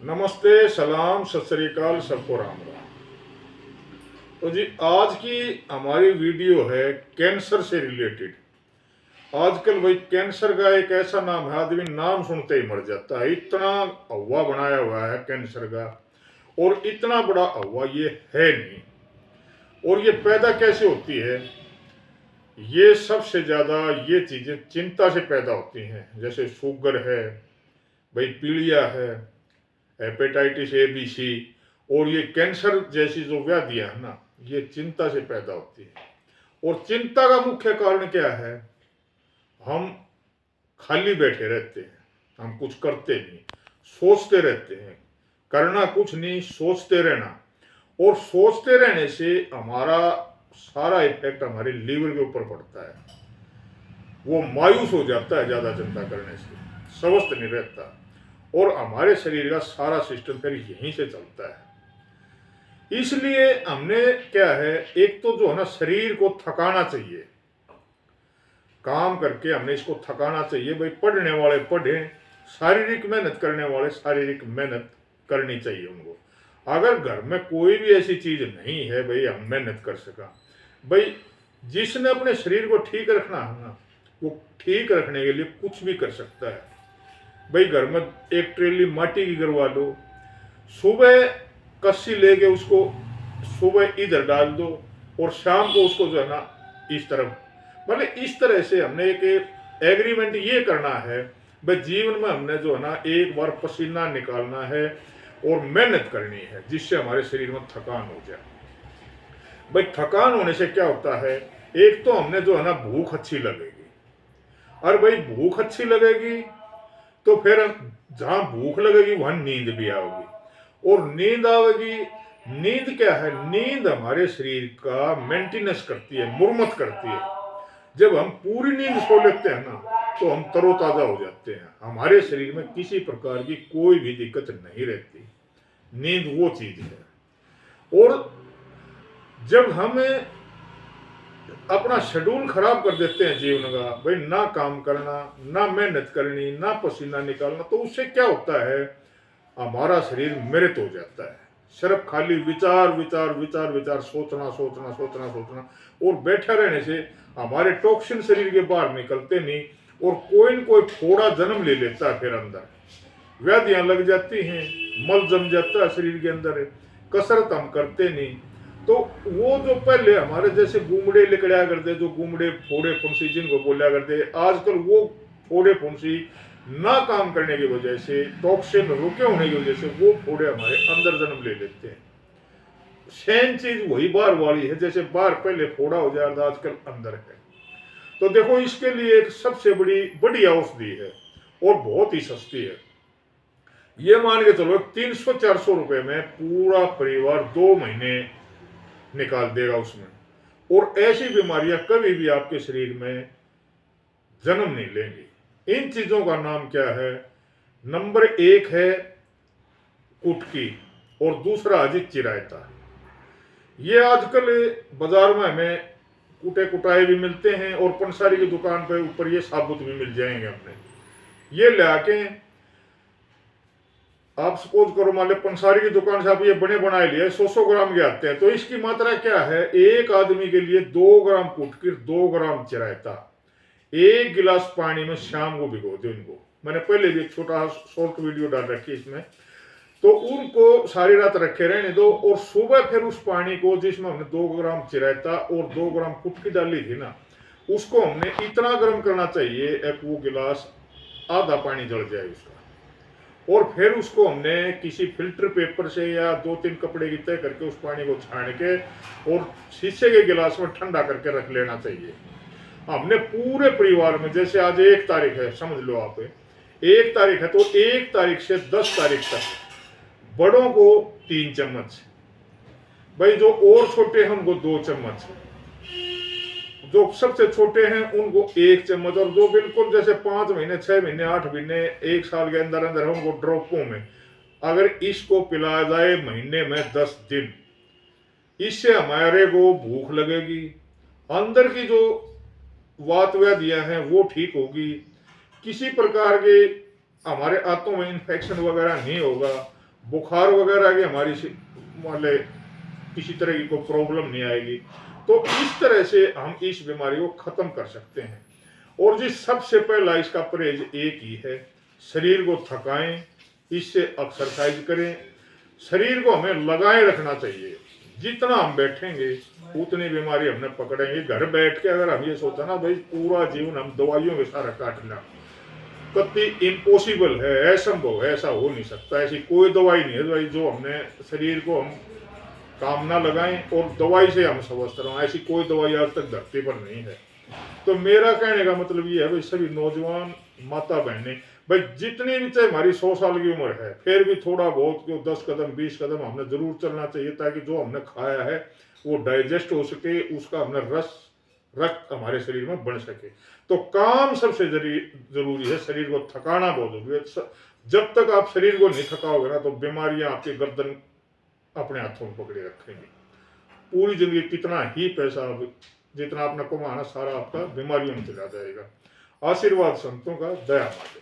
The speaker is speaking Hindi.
नमस्ते, सलाम, सत श्री अकाल, सबको राम राम। तो जी आज की हमारी वीडियो है कैंसर से रिलेटेड। आजकल भाई कैंसर का एक ऐसा नाम है, आदमी नाम सुनते ही मर जाता है। इतना हवा बनाया हुआ है कैंसर का, और इतना बड़ा हवा ये है नहीं। और ये पैदा कैसे होती है? ये सबसे ज्यादा ये चीजें चिंता से पैदा होती हैं, जैसे शुगर है, भाई पीलिया है, हेपेटाइटिस ए बी सी, और ये कैंसर जैसी जो व्याधियां है ना, ये चिंता से पैदा होती है। और चिंता का मुख्य कारण क्या है? हम खाली बैठे रहते हैं, हम कुछ करते नहीं, सोचते रहते हैं। करना कुछ नहीं, सोचते रहना। और सोचते रहने से हमारा सारा इफेक्ट हमारे लीवर के ऊपर पड़ता है। वो मायूस हो जाता है ज्यादा चिंता करने से, स्वस्थ नहीं रहता, और हमारे शरीर का सारा सिस्टम फिर यहीं से चलता है। इसलिए हमने क्या है, एक तो जो है ना शरीर को थकाना चाहिए, काम करके हमने इसको थकाना चाहिए। भाई पढ़ने वाले पढ़ें, शारीरिक मेहनत करने वाले शारीरिक मेहनत करनी चाहिए उनको। अगर घर में कोई भी ऐसी चीज नहीं है भाई हम मेहनत कर सका, भाई जिसने अपने शरीर को ठीक रखना है ना, वो ठीक रखने के लिए कुछ भी कर सकता है। भाई घर में एक ट्रेली माटी की गिरवा लो, सुबह कस्सी लेके उसको सुबह इधर डाल दो, और शाम को उसको जो है ना इस तरफ, मतलब इस तरह से हमने एक एग्रीमेंट ये करना है। भाई जीवन में हमने जो है ना एक बार पसीना निकालना है और मेहनत करनी है, जिससे हमारे शरीर में थकान हो जाए। भाई थकान होने से क्या होता है, एक तो हमने जो है ना भूख अच्छी लगेगी, और भाई भूख अच्छी लगेगी तो फिर जहां भूख लगेगी वहां नींद भी आएगी, और नींद आएगी। नींद क्या है? नींद हमारे शरीर का मेंटेनेंस करती है, मुरम्मत करती है। जब हम पूरी नींद सो लेते हैं ना, तो हम तरोताजा हो जाते हैं, हमारे शरीर में किसी प्रकार की कोई भी दिक्कत नहीं रहती। नींद वो चीज है। और जब हमें अपना शेड्यूल खराब कर देते हैं जीवन का, भाई ना काम करना, ना मेहनत करनी, ना पसीना निकालना, तो उससे क्या होता है, हमारा शरीर मृत हो जाता है। सिर्फ खाली विचार विचार विचार विचार, सोचना सोचना सोचना सोचना, और बैठा रहने से हमारे टॉक्सिन शरीर के बाहर निकलते नहीं, और कोई न कोई फोड़ा जन्म ले लेता है, फिर अंदर व्याधियां लग जाती हैं, मल जम जाता है शरीर के अंदर। कसरत हम करते नहीं, तो वो जो पहले हमारे जैसे गुमड़े लिकड़ा करते, जो गुमड़े फोड़े फुंसी जिनको बोला करते, आजकल वो फोड़े फुंसी ना काम करने की वजह से, टॉक्सिन रुके होने की वजह से, वो फोड़े हमारे अंदर जन्म ले लेते हैं। सेम चीज वही बाहर वाली है, जैसे बाहर पहले फोड़ा हो जाता, आजकल अंदर है। तो देखो इसके लिए एक सबसे बड़ी बढ़िया औषधि है, और बहुत ही सस्ती है। ये मान के चलो 300-400 रुपए में पूरा परिवार 2 महीने निकाल देगा उसमें, और ऐसी बीमारियां कभी भी आपके शरीर में जन्म नहीं लेंगी। इन चीजों का नाम क्या है? नंबर 1 है कुटकी, और दूसरा है चिरायता। ये आजकल बाजार में हमें कुटे कुटाए भी मिलते हैं, और पंसारी की दुकान पे ऊपर ये साबुत भी मिल जाएंगे। अपने ये ले आके आप सपोज करो, मान लो पंसारी की दुकान से आप ये बने बनाए लिए 100 ग्राम के आते हैं, तो इसकी मात्रा क्या है? एक आदमी के लिए 2 ग्राम कुटकी, 2 ग्राम चिरायता, 1 गिलास पानी में शाम को भिगो दो इनको। मैंने पहले भी एक छोटा शॉर्ट वीडियो डाल रखी इसमें, तो उनको सारी रात रखे रहने दो, और सुबह फिर उस पानी को, जिसमें हमने 2 ग्राम चिरायता और 2 ग्राम कुटकी डाली थी ना, उसको हमने इतना गर्म करना चाहिए, एक वो गिलास आधा पानी जल जाए उसका, और फिर उसको हमने किसी फिल्टर पेपर से या 2-3 कपड़े की तय करके उस पानी को छान के और शीशे के गिलास में ठंडा करके रख लेना चाहिए। हमने पूरे परिवार में, जैसे आज 1 तारीख है, समझ लो आप 1 तारीख है, तो 1 तारीख से 10 तारीख तक बड़ों को 3 चम्मच, भाई जो और छोटे हैं उनको 2 चम्मच, जो सबसे छोटे हैं उनको 1 चम्मच, और जो बिल्कुल जैसे 5 महीने 6 महीने 8 महीने 1 साल के अंदर अंदर है उनको ड्रॉपों में। अगर इसको पिलाया जाए महीने में 10 दिन, इससे हमारे को भूख लगेगी, अंदर की जो वात व्याधियां हैं वो ठीक होगी, किसी प्रकार के हमारे आंतों में इन्फेक्शन वगैरह नहीं होगा, बुखार वगैरह की हमारी मान ले किसी तरह की कोई प्रॉब्लम नहीं आएगी। तो इस तरह से हम इस बीमारी को खत्म कर सकते हैं। और जी सबसे पहला इसका परहेज एक ही है, शरीर को थकाएं, इससे एक्सरसाइज करें, शरीर को हमें लगाए रखना चाहिए। जितना हम बैठेंगे उतनी बीमारी हमने पकड़ेंगे। घर बैठ के अगर हम ये सोचा ना भाई पूरा जीवन हम दवाइयों के सारा काटना, कति इम्पॉसिबल है, असंभव है, ऐसा हो नहीं सकता। ऐसी कोई दवाई नहीं है भाई जो हमने शरीर को हम काम ना लगाएं और दवाई से हम स्वस्थ रहें, ऐसी कोई दवाई आज तक धरती पर नहीं है। तो मेरा कहने का मतलब ये है भाई सभी नौजवान माता बहनें, भाई जितनी भी चाहे हमारी 100 साल की उम्र है फिर भी थोड़ा बहुत जो 10 कदम 20 कदम हमने जरूर चलना चाहिए, ताकि जो हमने खाया है वो डाइजेस्ट हो सके, उसका हमने रक्त हमारे शरीर में बढ़ सके। तो काम सबसे जरूरी है, शरीर को थकाना बहुत जरूरी है। जब तक आप शरीर को नहीं थकाओगे ना तो बीमारियां आपकी गर्दन अपने हाथों में पकड़े रखेंगे। पूरी जिंदगी कितना ही पैसा जितना आपने कमाना सारा आपका बीमारियों में चला जाएगा। आशीर्वाद संतों का, दया माते।